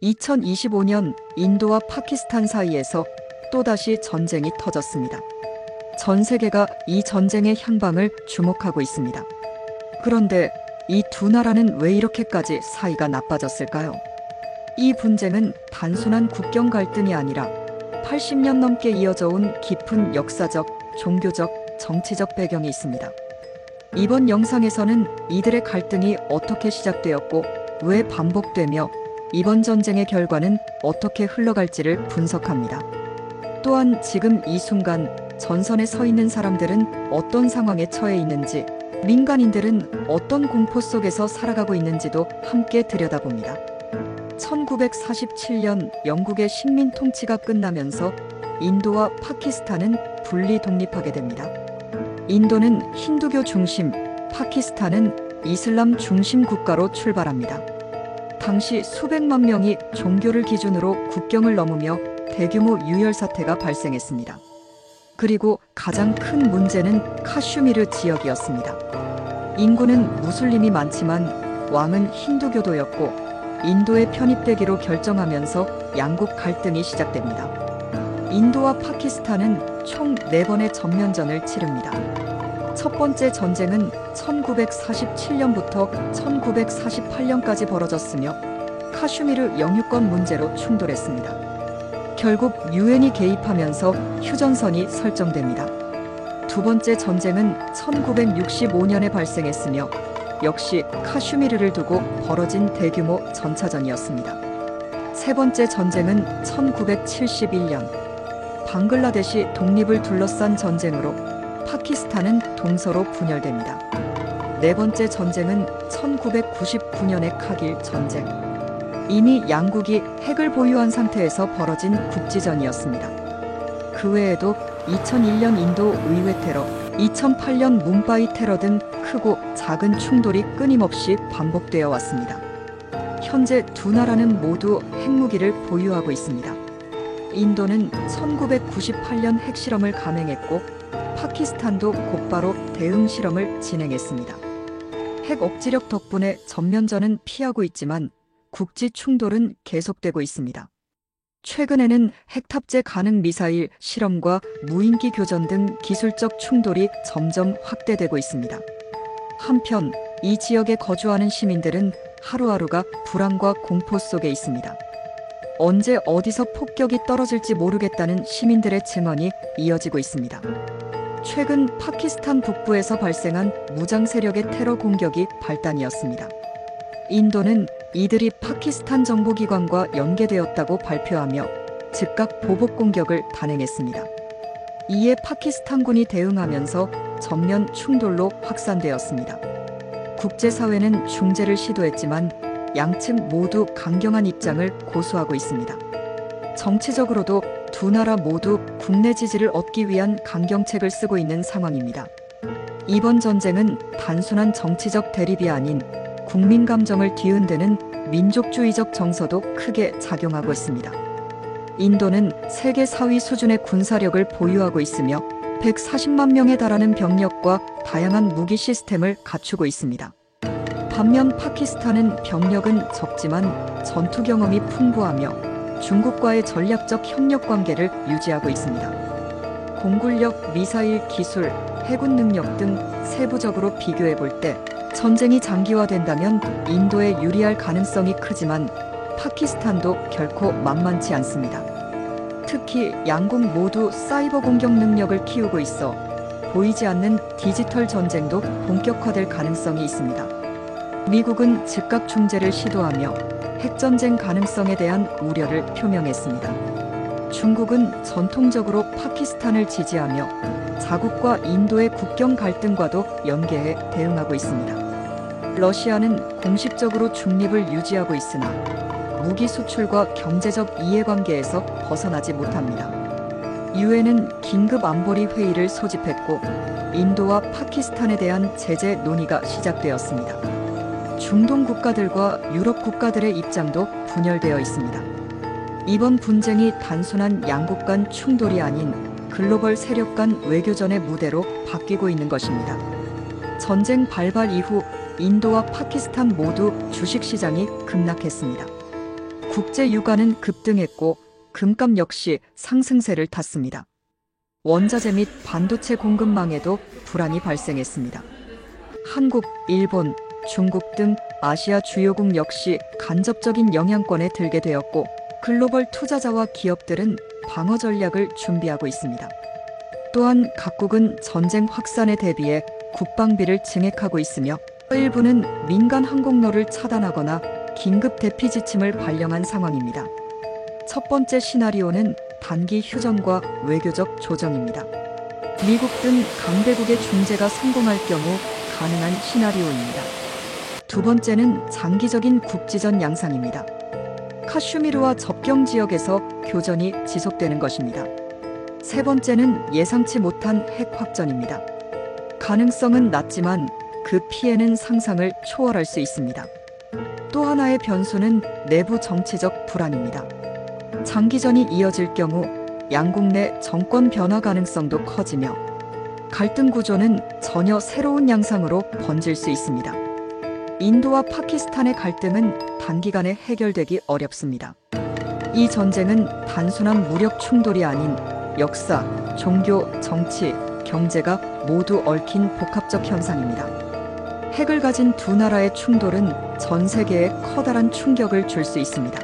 2025년 인도와 파키스탄 사이에서 또다시 전쟁이 터졌습니다. 전 세계가 이 전쟁의 향방을 주목하고 있습니다. 그런데 이 두 나라는 왜 이렇게까지 사이가 나빠졌을까요? 이 분쟁은 단순한 국경 갈등이 아니라 80년 넘게 이어져 온 깊은 역사적, 종교적, 정치적 배경이 있습니다. 이번 영상에서는 이들의 갈등이 어떻게 시작되었고 왜 반복되며 이번 전쟁의 결과는 어떻게 흘러갈지를 분석합니다. 또한 지금 이 순간 전선에 서 있는 사람들은 어떤 상황에 처해 있는지, 민간인들은 어떤 공포 속에서 살아가고 있는지도 함께 들여다봅니다. 1947년 영국의 식민 통치가 끝나면서 인도와 파키스탄은 분리 독립하게 됩니다. 인도는 힌두교 중심, 파키스탄은 이슬람 중심 국가로 출발합니다. 당시 수백만 명이 종교를 기준으로 국경을 넘으며 대규모 유혈 사태가 발생했습니다. 그리고 가장 큰 문제는 카슈미르 지역이었습니다. 인구는 무슬림이 많지만 왕은 힌두교도였고 인도에 편입되기로 결정하면서 양국 갈등이 시작됩니다. 인도와 파키스탄은 총 4번의 전면전을 치릅니다. 첫 번째 전쟁은 1947년부터 1948년까지 벌어졌으며 카슈미르 영유권 문제로 충돌했습니다. 결국 유엔이 개입하면서 휴전선이 설정됩니다. 두 번째 전쟁은 1965년에 발생했으며 역시 카슈미르를 두고 벌어진 대규모 전차전이었습니다. 세 번째 전쟁은 1971년 방글라데시 독립을 둘러싼 전쟁으로 파키스탄은 동서로 분열됩니다. 네 번째 전쟁은 1999년의 카길 전쟁. 이미 양국이 핵을 보유한 상태에서 벌어진 국지전이었습니다. 그 외에도 2001년 인도 의회 테러, 2008년 뭄바이 테러 등 크고 작은 충돌이 끊임없이 반복되어 왔습니다. 현재 두 나라는 모두 핵무기를 보유하고 있습니다. 인도는 1998년 핵실험을 감행했고 파키스탄도 곧바로 대응 실험을 진행했습니다. 핵 억지력 덕분에 전면전은 피하고 있지만 국지 충돌은 계속되고 있습니다. 최근에는 핵 탑재 가능 미사일 실험과 무인기 교전 등 기술적 충돌이 점점 확대되고 있습니다. 한편 이 지역에 거주하는 시민들은 하루하루가 불안과 공포 속에 있습니다. 언제 어디서 폭격이 떨어질지 모르겠다는 시민들의 증언이 이어지고 있습니다. 최근 파키스탄 북부에서 발생한 무장 세력의 테러 공격이 발단이었습니다. 인도는 이들이 파키스탄 정보기관과 연계되었다고 발표하며 즉각 보복 공격을 단행했습니다. 이에 파키스탄군이 대응하면서 전면 충돌로 확산되었습니다. 국제사회는 중재를 시도했지만 양측 모두 강경한 입장을 고수하고 있습니다. 정치적으로도 두 나라 모두 국내 지지를 얻기 위한 강경책을 쓰고 있는 상황입니다. 이번 전쟁은 단순한 정치적 대립이 아닌 국민 감정을 뒤흔드는 민족주의적 정서도 크게 작용하고 있습니다. 인도는 세계 4위 수준의 군사력을 보유하고 있으며 140만 명에 달하는 병력과 다양한 무기 시스템을 갖추고 있습니다. 반면 파키스탄은 병력은 적지만 전투 경험이 풍부하며 중국과의 전략적 협력 관계를 유지하고 있습니다. 공군력, 미사일 기술, 해군 능력 등 세부적으로 비교해 볼 때 전쟁이 장기화된다면 인도에 유리할 가능성이 크지만 파키스탄도 결코 만만치 않습니다. 특히 양국 모두 사이버 공격 능력을 키우고 있어 보이지 않는 디지털 전쟁도 본격화될 가능성이 있습니다. 미국은 즉각 중재를 시도하며 핵전쟁 가능성에 대한 우려를 표명했습니다. 중국은 전통적으로 파키스탄을 지지하며 자국과 인도의 국경 갈등과도 연계해 대응하고 있습니다. 러시아는 공식적으로 중립을 유지하고 있으나 무기 수출과 경제적 이해관계에서 벗어나지 못합니다. 유엔은 긴급 안보리 회의를 소집했고 인도와 파키스탄에 대한 제재 논의가 시작되었습니다. 중동 국가들과 유럽 국가들의 입장도 분열되어 있습니다. 이번 분쟁이 단순한 양국 간 충돌이 아닌 글로벌 세력 간 외교전의 무대로 바뀌고 있는 것입니다. 전쟁 발발 이후 인도와 파키스탄 모두 주식시장이 급락했습니다. 국제 유가는 급등했고 금값 역시 상승세를 탔습니다. 원자재 및 반도체 공급망에도 불안이 발생했습니다. 한국, 일본, 중국 등 아시아 주요국 역시 간접적인 영향권에 들게 되었고 글로벌 투자자와 기업들은 방어 전략을 준비하고 있습니다. 또한 각국은 전쟁 확산에 대비해 국방비를 증액하고 있으며 일부는 민간 항공로를 차단하거나 긴급 대피 지침을 발령한 상황입니다. 첫 번째 시나리오는 단기 휴전과 외교적 조정입니다. 미국 등 강대국의 중재가 성공할 경우 가능한 시나리오입니다. 두 번째는 장기적인 국지전 양상입니다. 카슈미르와 접경 지역에서 교전이 지속되는 것입니다. 세 번째는 예상치 못한 핵 확전입니다. 가능성은 낮지만 그 피해는 상상을 초월할 수 있습니다. 또 하나의 변수는 내부 정치적 불안입니다. 장기전이 이어질 경우 양국 내 정권 변화 가능성도 커지며 갈등 구조는 전혀 새로운 양상으로 번질 수 있습니다. 인도와 파키스탄의 갈등은 단기간에 해결되기 어렵습니다. 이 전쟁은 단순한 무력 충돌이 아닌 역사, 종교, 정치, 경제가 모두 얽힌 복합적 현상입니다. 핵을 가진 두 나라의 충돌은 전 세계에 커다란 충격을 줄 수 있습니다.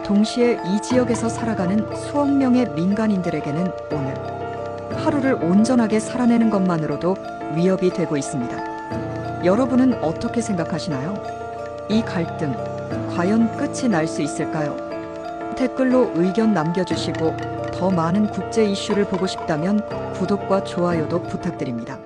동시에 이 지역에서 살아가는 수억 명의 민간인들에게는 오늘 하루를 온전하게 살아내는 것만으로도 위협이 되고 있습니다. 여러분은 어떻게 생각하시나요? 이 갈등, 과연 끝이 날 수 있을까요? 댓글로 의견 남겨주시고 더 많은 국제 이슈를 보고 싶다면 구독과 좋아요도 부탁드립니다.